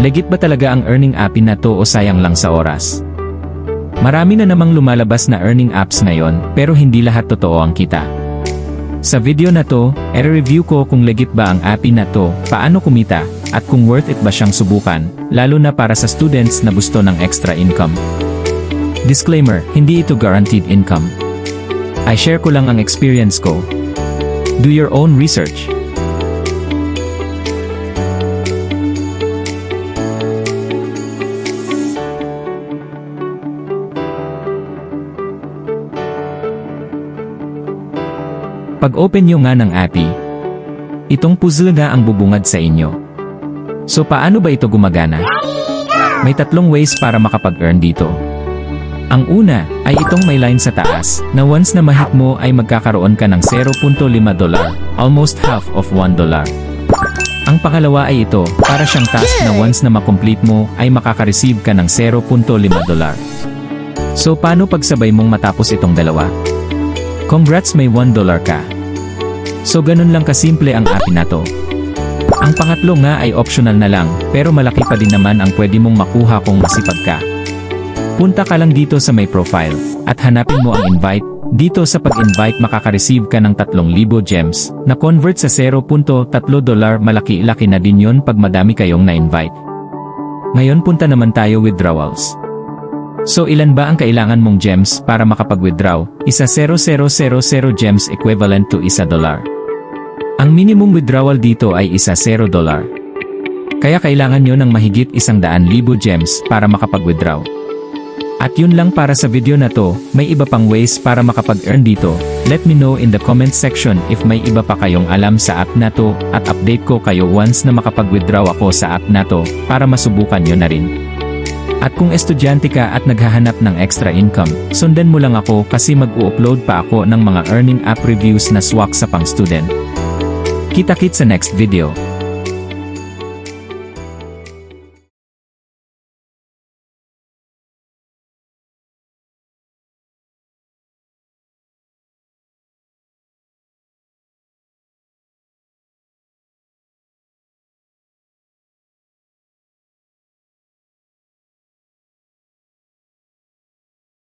Legit ba talaga ang earning app na to o sayang lang sa oras? Marami na namang lumalabas na earning apps ngayon, pero hindi lahat totoo ang kita. Sa video na to, i-review ko kung legit ba ang app na to, paano kumita, at kung worth it ba siyang subukan, lalo na para sa students na gusto ng extra income. Disclaimer, hindi ito guaranteed income. I share ko lang ang experience ko. Do your own research. Pag-open nyo nga ng API, itong puzzle nga ang bubungad sa inyo. So paano ba ito gumagana? May tatlong ways para makapag-earn dito. Ang una, ay itong may line sa taas, na once na ma-hit mo ay magkakaroon ka ng $0.5, almost half of $1. Ang pangalawa ay ito, para siyang task na once na makomplete mo ay makaka-receive ka ng $0.5. So paano pagsabay mong matapos itong dalawa? Congrats, may $1 ka. So ganun lang kasimple ang app na to. Ang pangatlo nga ay optional na lang, pero malaki pa din naman ang pwede mong makuha kung masipag ka. Punta ka lang dito sa may profile, at hanapin mo ang invite. Dito sa pag-invite makaka-receive ka ng 3,000 gems, na convert sa $0.3, malaki-laki na din yon pag madami kayong na-invite. Ngayon punta naman tayo withdrawals. So ilan ba ang kailangan mong gems para makapag-withdraw? Isa 0,000 gems equivalent to $1. Ang minimum withdrawal dito ay isa $0. Kaya kailangan nyo ng mahigit 100,000 gems para makapag-withdraw. At yun lang para sa video na to, may iba pang ways para makapag-earn dito. Let me know in the comment section if may iba pa kayong alam sa app na to, at update ko kayo once na makapag-withdraw ako sa app na to, para masubukan nyo na rin. At kung estudyante ka at naghahanap ng extra income, sundan mo lang ako kasi mag-u-upload pa ako ng mga earning app reviews na swak sa pang student. Kita-kits sa next video.